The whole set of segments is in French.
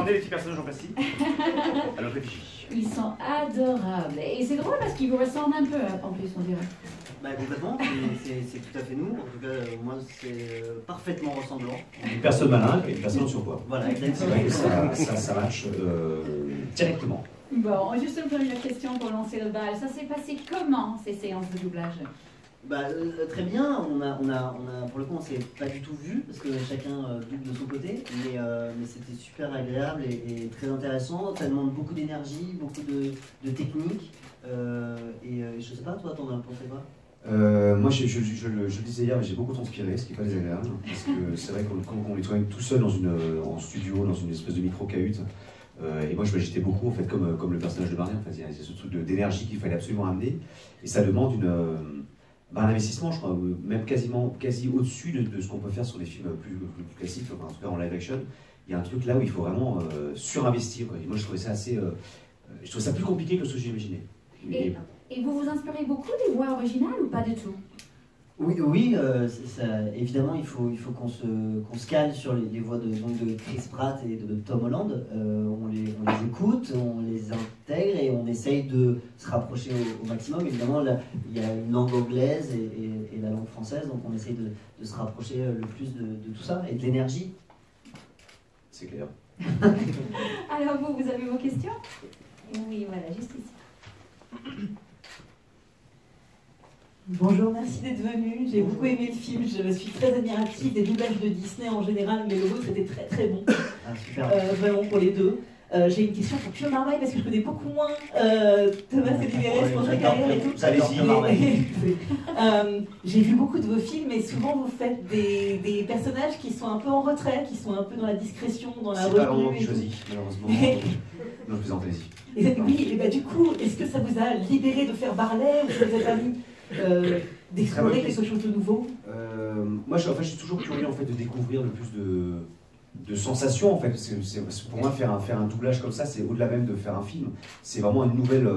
emmené les petits personnages en plastique. Alors réfléchis. Ils sont adorables. Et c'est drôle parce qu'ils vous ressemblent un peu, en plus, on dirait. Bah, complètement, c'est tout à fait nous. En tout cas, moi, c'est parfaitement ressemblant. Une personne malin et une personne en surpoids. Voilà, C'est exactement. vrai que ça match directement. Bon, juste une première question pour lancer le bal. Ça s'est passé comment, ces séances de doublage? Bah, très bien, pour le coup on s'est pas du tout vu parce que chacun double de son côté, mais c'était super agréable et très intéressant. Ça demande beaucoup d'énergie, beaucoup de technique, et je sais pas, toi t'en as pensé quoi? Moi je le disais hier, mais j'ai beaucoup transpiré, ce qui n'est pas désagréable, parce que c'est vrai qu'on est quand même tout seul en studio, dans une espèce de micro-cahute. Et moi j'étais beaucoup en fait comme le personnage de Marie, en fait il y a ce truc d'énergie qu'il fallait absolument amener, et ça demande un investissement, je crois, même quasi au-dessus de ce qu'on peut faire sur des films plus classiques, enfin, en tout cas en live action. Il y a un truc là où il faut vraiment surinvestir, quoi. Et moi je trouvais ça je trouvais ça plus compliqué que ce que j'imaginais. Et vous vous inspirez beaucoup des voix originales ou pas du tout? Oui, évidemment, il faut qu'on se cale sur les voix de Chris Pratt et de Tom Holland. On les écoute, on les intègre et on essaye de se rapprocher au maximum. Évidemment, là, il y a une langue anglaise et la langue française, donc on essaye de se rapprocher le plus de tout ça et de l'énergie. C'est clair. Alors vous avez vos questions? Oui, voilà, juste ici. Bonjour, merci d'être venu. J'ai beaucoup aimé le film. Je suis très admirative des doublages de Disney en général, mais le vôtre était très très bon. Ah, super. Vraiment pour les deux. J'ai une question pour Pio Marmaille parce que je connais beaucoup moins Thomas Oliveres pour sa carrière et tout. J'ai vu beaucoup de vos films et souvent vous faites des personnages qui sont un peu en retrait, qui sont un peu dans la discrétion, dans la retenue. C'est pas vraiment qui choisit, malheureusement. Non, je plaisante, allez-y. Oui, et bah du coup, est-ce que ça vous a libéré de faire Barlet ou ça vous a permis d'explorer quelque chose de nouveau? Moi, je suis toujours curieux en fait de découvrir le plus de sensations en fait. Pour moi, faire un doublage comme ça, c'est au-delà même de faire un film. C'est vraiment une nouvelle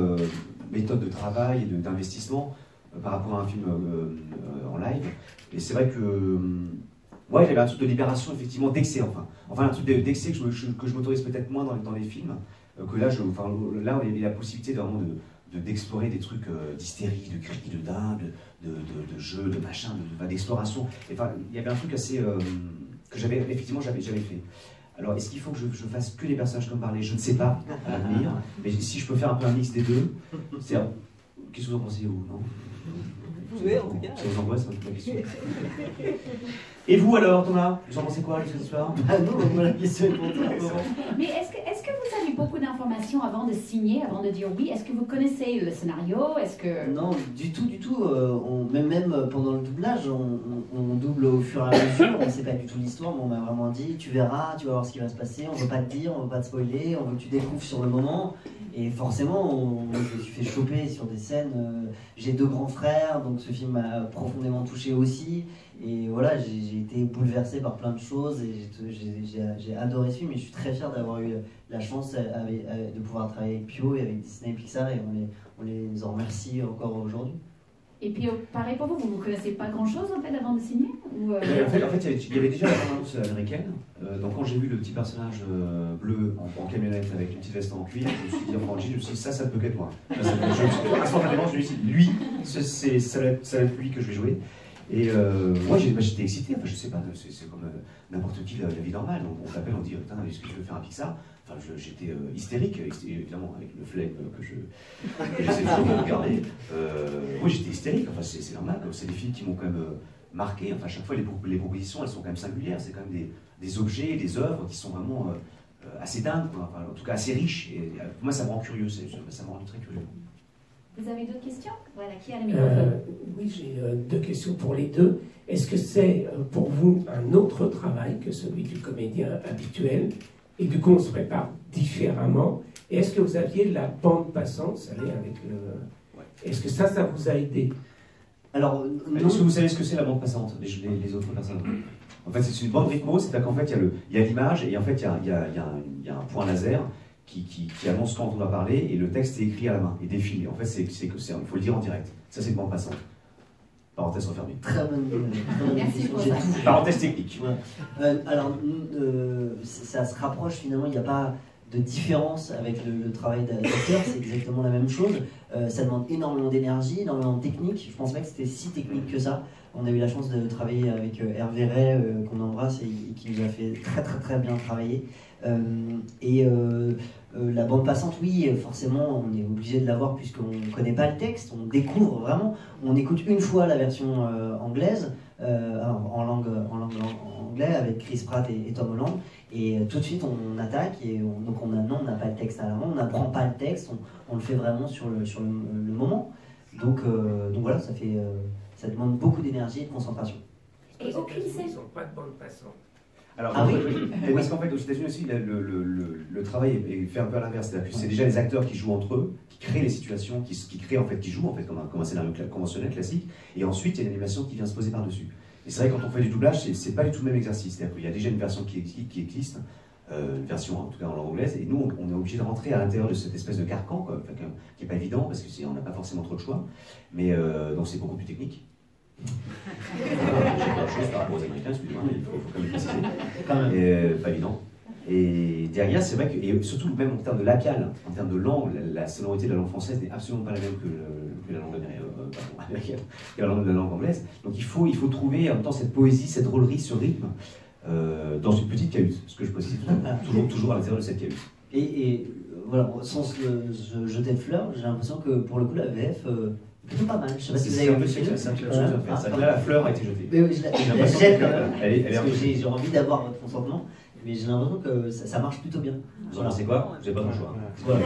méthode de travail et d'investissement par rapport à un film en live. Et c'est vrai que ouais, j'avais un truc de libération effectivement, d'excès enfin un truc d'excès que je m'autorise peut-être moins dans les films. Que là, là, il y a la possibilité vraiment d'explorer des trucs d'hystérie, de cris, de dingue, de jeux, de machin, d'exploration. Enfin, il y avait un truc assez que j'avais fait. Alors, est-ce qu'il faut que je fasse que des personnages comme Barlet? Je ne sais pas à l'avenir, mais si je peux faire un peu un mix des deux, qu'est-ce que vous en pensez, vous, non? Vous pouvez, en tout cas. Ça vous angoisse, ma question. Et vous alors, Thomas, vous en pensez quoi de cette histoire? Ah non, moi la question est pour toi. Mais est-ce que vous avez beaucoup d'informations avant de signer, avant de dire oui? Est-ce que vous connaissez le scénario? Est-ce que... Non, du tout. Même pendant le doublage, on double au fur et à mesure. On ne sait pas du tout l'histoire, mais on m'a vraiment dit tu verras, tu vas voir ce qui va se passer. On ne veut pas te dire, on ne veut pas te spoiler, on veut que tu découvres sur le moment. Et forcément, je me suis fait choper sur des scènes. J'ai 2 grands frères, donc ce film m'a profondément touché aussi. Et voilà, j'ai été bouleversé par plein de choses et j'ai adoré ce film. Et je suis très fier d'avoir eu la chance de pouvoir travailler avec Pio et avec Disney et Pixar. Et on les en remercie encore aujourd'hui. Et puis, pareil pour vous, vous ne connaissez pas grand-chose en fait avant de signer ou En fait, il y avait déjà la bande-annonce américaine. Donc quand j'ai vu le petit personnage bleu en camionnette avec une petite veste en cuir, je me suis dit en franchise, je me suis dit ça peut qu'être moi. Instantanément, je me suis dit lui, ça va être lui que je vais jouer. Et moi j'étais excité, enfin je sais pas, c'est comme n'importe qui la vie normale. On t'appelle, on dit putain, est-ce que tu veux faire un Pixar? Enfin j'étais hystérique, évidemment avec le flegme que j'essaie toujours de garder. Moi j'étais hystérique, enfin c'est normal, c'est des films qui m'ont quand même marqué. Enfin à chaque fois les propositions elles sont quand même singulières, c'est quand même des objets, des œuvres qui sont vraiment assez dingues, quoi. Enfin, en tout cas assez riches. Et moi ça me rend curieux, ça me rend très curieux. Vous avez d'autres questions? Voilà, qui a le microphone? Oui, j'ai 2 questions pour les deux. Est-ce que c'est pour vous un autre travail que celui du comédien habituel? Et du coup, on se prépare différemment. Et est-ce que vous aviez la bande passante, vous savez, avec le... Ouais. Est-ce que ça vous a aidé? Alors, est-ce que vous savez ce que c'est la bande passante, les autres personnes? En fait, c'est une bande rythmo, c'est-à-dire qu'en fait, il y a l'image et en fait, il y a un point laser qui annonce quand on va parler et le texte est écrit à la main et défilé. En fait, il faut le dire en direct. Ça, c'est une bande passante. Parenthèse refermée. Très bonne Merci question. pour J'ai ça. tout- Parenthèse technique. Alors, ça se rapproche finalement, il n'y a pas de différence avec le travail d'acteur, c'est exactement la même chose. Ça demande énormément d'énergie, énormément de technique. Je pense pas que c'était si technique que ça. On a eu la chance de travailler avec Hervé Ray, qu'on embrasse et qui nous a fait très très très bien travailler. La bande passante, oui, forcément, on est obligé de l'avoir puisqu'on ne connaît pas le texte, on découvre vraiment. On écoute une fois la version anglaise, en langue anglaise, avec Chris Pratt et Tom Holland, et tout de suite on attaque, et donc on n'a pas le texte à la main, on n'apprend pas le texte, on le fait vraiment sur le moment. Donc voilà, ça demande beaucoup d'énergie et de concentration. Et aucune scène. Ils n'ont pas de bande passante. Alors, Ah oui. parce qu'en fait, aux États-Unis aussi, le travail est fait un peu à l'inverse. C'est-à-dire que c'est déjà les acteurs qui jouent entre eux, qui créent les situations, qui jouent en fait comme un scénario conventionnel, classique, et ensuite il y a une animation qui vient se poser par-dessus. Et c'est vrai, quand on fait du doublage, c'est pas du tout le même exercice. C'est-à-dire qu'il y a déjà une version qui existe, une version en tout cas en langue anglaise, et nous on est obligé de rentrer à l'intérieur de cette espèce de carcan, quoi, enfin, qui n'est pas évident parce qu'on n'a pas forcément trop de choix, mais donc c'est beaucoup plus technique. J'ai pas de chose par rapport aux Américains, excusez-moi, mais il faut quand même préciser. Pas évident. Et derrière, c'est vrai que, et surtout même en termes de labial, en termes de langue, la sonorité de la langue française n'est absolument pas la même que la langue américaine, que la langue anglaise. Donc il faut trouver en même temps cette poésie, cette drôlerie, ce rythme, dans une petite cahute, ce que je précise toujours à l'intérieur de cette cahute. Et voilà, sans se jeter de fleurs, j'ai l'impression que pour le coup la VF plutôt pas mal. Je sais pas si vous avez vu. C'est un peu la chose à faire. Ça, là, la fleur a été jetée. Mais oui, je la jette quand même. Elle est Parce que j'ai envie d'avoir votre consentement, mais j'ai l'impression que ça marche plutôt bien. Vous en pensez quoi? Vous n'avez pas trop le choix. Voilà.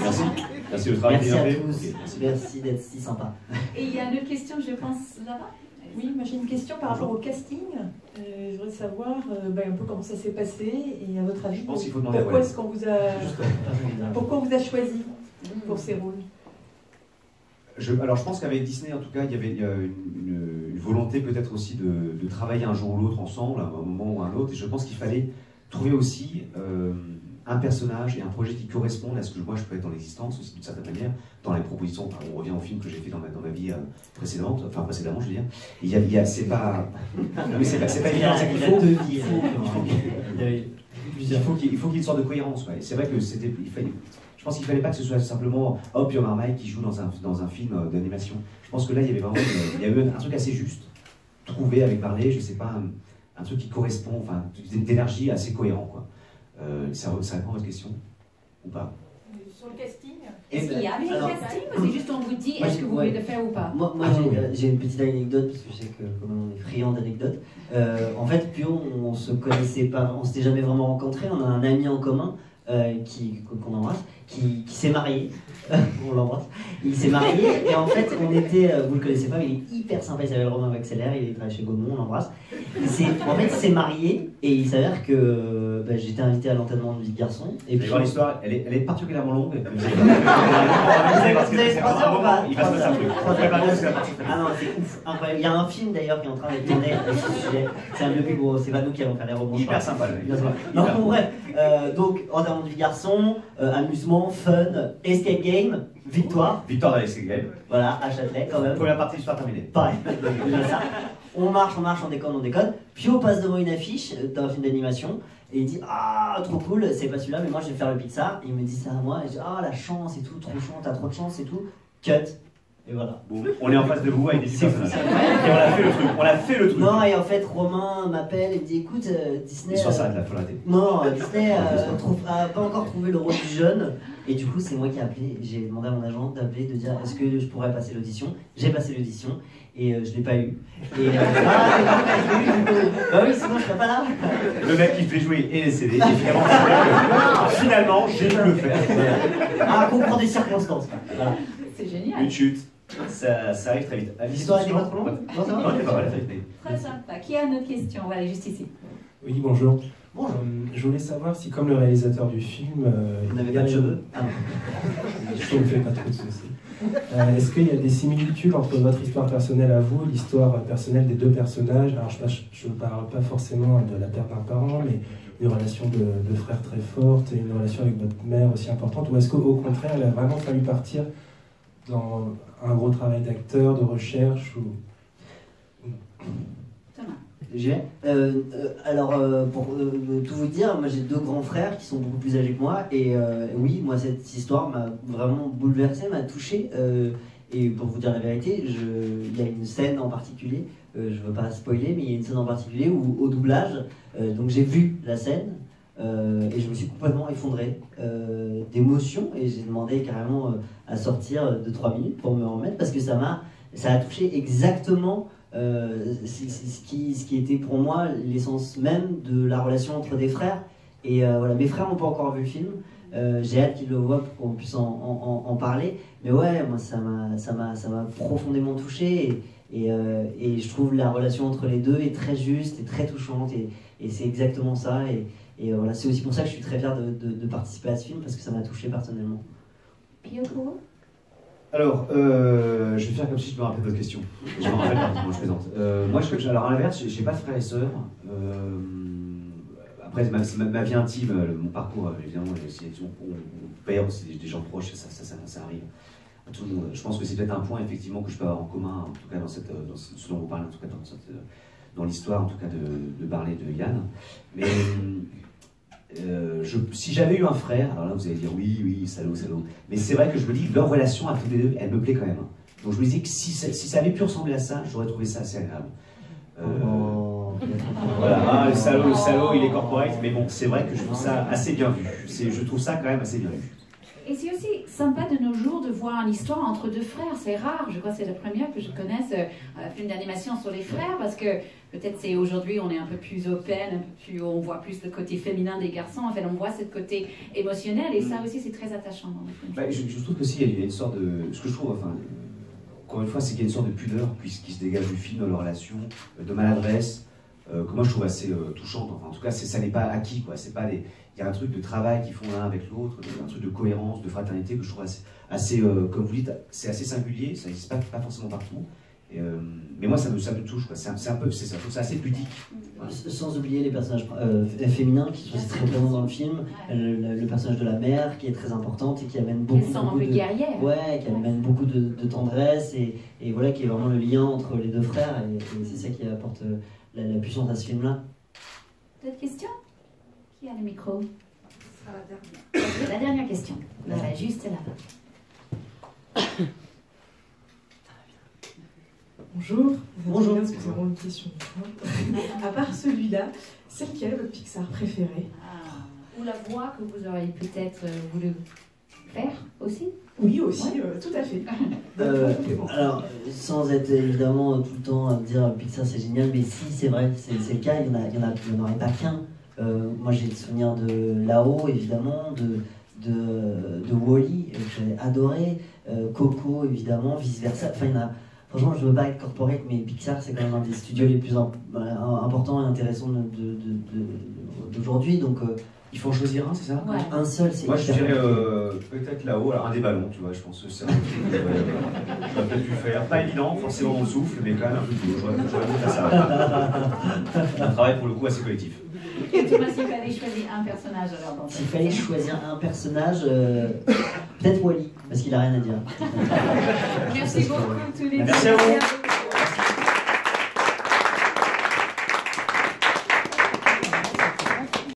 Merci. Merci le travail Merci bien à fait. tous. Ok, merci. Merci d'être si sympa. Et il y a une autre question, je pense, là-bas. Oui, moi j'ai une question par rapport au casting. Je voudrais savoir un peu comment ça s'est passé et à votre avis, Je pense qu'il faut demander à pourquoi Wallace. est-ce qu'on vous a, pourquoi on vous a choisi pour ces rôles? Alors je pense qu'avec Disney, en tout cas, il y avait une volonté peut-être aussi de travailler un jour ou l'autre ensemble, à un moment ou à un autre, et je pense qu'il fallait trouver aussi un personnage et un projet qui correspondent à ce que moi je peux être dans l'existence aussi d'une certaine manière, dans les propositions. Enfin, on revient au film que j'ai fait dans ma vie précédente, enfin précédemment je veux dire. C'est pas, non, mais c'est pas évident. Il a deux vies. Il faut qu'il y ait une sorte de cohérence. Ouais. C'est vrai que je pense qu'il fallait pas que ce soit simplement hop, il y a Marmaille qui joue dans un film d'animation. Je pense que là il y avait vraiment il y a eu un truc assez juste, trouvé avec Marley, je sais pas, un truc qui correspond, enfin d'énergie assez cohérent quoi. Ça répond à votre question ou pas? Sur le casting, Est-ce qu'il y avait un casting ou c'est juste on vous dit Moi, est-ce que vous voulez le faire ou pas? Moi j'ai une petite anecdote, parce que je sais que comme on est friand d'anecdotes. En fait, Pio, on se connaissait pas, on s'était jamais vraiment rencontrés. On a un ami en commun qu'on embrasse, qui s'est marié. On l'embrasse. Il s'est marié et en fait, vous le connaissez pas, mais il est hyper sympa. Il s'appelle Romain Vaxeller, il travaille chez Gaumont, on l'embrasse. En fait, il s'est marié et il s'avère que j'étais invité à l'enterrement de vie de garçon. Et puis l'histoire, elle est particulièrement longue. Vous avez 3 heures ou pas? Il va se passer un truc. Ah non, c'est ouf, incroyable. Il y a un film d'ailleurs qui est en train d'être tourné à ce sujet. C'est un biopic, bon, c'est pas nous qui allons faire les rebonds. Hyper sympa. Non, bon, bref. Donc, enterrement de vie de garçon, amusement, fun, escape game, victoire. Victoire dans l'escape game. Voilà, à Châtelet quand même. Première partie, histoire terminée. Pareil, déjà ça. On marche, on déconne. Pio passe devant une affiche d'un film d'animation et il dit ah trop cool, c'est pas celui-là mais moi je vais faire le Pixar. Il me dit ça à moi et je dis ah la chance et tout, trop chance, t'as trop de chance et tout. Cut. Et voilà. Bon, on est en face de vous avec des C'est personnages. fou, Et on a fait le truc. Non et en fait Romain m'appelle et me dit écoute Disney. L'histoire s'arrête là, faut l'arrêter. Non, Disney a pas encore trouvé le rôle du jeune. Et du coup, c'est moi qui ai appelé. J'ai demandé à mon agent d'appeler, de dire est-ce que je pourrais passer l'audition. J'ai passé l'audition et je l'ai pas eu. Et bah oui, sinon je serais pas là. Le mec qui fait jouer et les CD, et finalement, j'ai dû le faire. Ah, comprendre des circonstances. Voilà. C'est génial. Une chute, ça arrive très vite. L'histoire était pas trop longue? Non, ça va. Non, elle est pas mal, Très sympa. Qui a une autre question? On va aller juste ici. Oui, bonjour. Bonjour. Je voulais savoir si, comme le réalisateur du film... Vous n'avez pas de cheveux? Ah non. Je ne me fais pas trop de soucis. Est-ce qu'il y a des similitudes entre votre histoire personnelle à vous et l'histoire personnelle des deux personnages? Alors, je ne parle pas forcément de la perte d'un parent, mais une relation de frère très forte et une relation avec votre mère aussi importante. Ou est-ce qu'au contraire, il a vraiment fallu partir dans un gros travail d'acteur, de recherche ou... Thomas. J'y vais. Alors, pour tout vous dire, moi j'ai 2 grands frères qui sont beaucoup plus âgés que moi, et oui, moi cette histoire m'a vraiment bouleversé, m'a touché. Et pour vous dire la vérité, il y a une scène en particulier, je veux pas spoiler, mais il y a une scène en particulier où au doublage, donc j'ai vu la scène et je me suis complètement effondré d'émotion, et j'ai demandé carrément à sortir de 3 minutes pour me remettre, parce que ça a touché exactement ce qui était pour moi l'essence même de la relation entre des frères. Et voilà, mes frères n'ont pas encore vu le film. J'ai hâte qu'ils le voient pour qu'on puisse en parler. Mais ouais, moi ça m'a profondément touché, et je trouve la relation entre les deux est très juste et très touchante, et c'est exactement ça. Et voilà, c'est aussi pour ça que je suis très fier de participer à ce film, parce que ça m'a touché personnellement. Piotr? Alors, je vais faire comme si je me rappelais de votre question. Je m'en rappelle pas, moi je plaisante. Moi, alors à l'inverse, j'ai pas de frères et sœurs. Après, ma vie intime, mon parcours, évidemment, mon père, c'est des gens proches, ça arrive à tout le monde. Je pense que c'est peut-être un point, effectivement, que je peux avoir en commun, en tout cas dans ce dont vous parlez, en tout cas dans l'histoire, en tout cas de parler de Yann. Mais si j'avais eu un frère, alors là vous allez dire oui, salaud. Mais c'est vrai que je me dis, leur relation à tous les deux, elle me plaît quand même. Donc je me disais que si ça avait pu ressembler à ça, j'aurais trouvé ça assez agréable. Voilà, le salaud, il est corporate, mais bon, c'est vrai que je trouve ça assez bien vu. Je trouve ça quand même assez bien vu. Et c'est aussi sympa de nos jours de voir une histoire entre 2 frères, c'est rare, je crois que c'est la première que je connaisse un film d'animation sur les frères, parce que peut-être c'est aujourd'hui on est un peu plus open, on voit plus le côté féminin des garçons, en fait on voit ce côté émotionnel, et ça aussi c'est très attachant dans le film. Je trouve qu'aussi il y a une sorte de... Ce que je trouve, enfin, encore une fois, c'est qu'il y a une sorte de pudeur qui se dégage du film, de leur relation, de maladresse, que moi je trouve assez touchante. Enfin, en tout cas, ça n'est pas acquis, quoi. C'est pas il y a un truc de travail qu'ils font l'un avec l'autre, un truc de cohérence, de fraternité que je trouve assez comme vous dites, c'est assez singulier, ça n'existe pas forcément partout. Mais moi, ça me touche, quoi. C'est un peu, je trouve ça assez ludique. Voilà. Sans oublier les personnages féminins qui sont aussi très présents dans le film. Le personnage de la mère qui est très importante et qui amène beaucoup de tendresse, et voilà, qui est vraiment le lien entre les 2 frères, et c'est ça qui apporte la puissance à ce film-là. D'autres questions? Qui a le micro? La dernière question. Là, juste là-bas. Bonjour. Bonjour. Est-ce que c'est vraiment une question? À part celui-là, c'est lequel votre Pixar préféré? Ou la voix que vous auriez peut-être voulu faire aussi? Oui, aussi, ouais. Tout à fait. Alors, sans être évidemment tout le temps à dire Pixar c'est génial, mais si c'est vrai, c'est le cas, il n'y en aurait pas qu'un. Moi j'ai le souvenir de Là-haut, évidemment, de Wall-E, que j'avais adoré, Coco, évidemment, vice-versa. Enfin, il y en a. Franchement, je ne veux pas être corporate, mais Pixar, c'est quand même un des studios les plus importants et intéressants d'aujourd'hui. Donc, il faut en choisir un, c'est ça? Ouais. Un seul, c'est... Moi, je dirais peut-être Là-haut, alors un des ballons, tu vois, je pense que c'est un truc que j'aurais peut-être pu faire. Pas évident, forcément mon souffle, mais quand même un peu plus. J'aurais pu faire ça. Un travail, pour le coup, assez collectif. Et Thomas, s'il fallait choisir un personnage, alors dans S'il fallait choisir un personnage, peut-être Wall-E, parce qu'il n'a rien à dire. Merci beaucoup tous les deux. Merci à vous.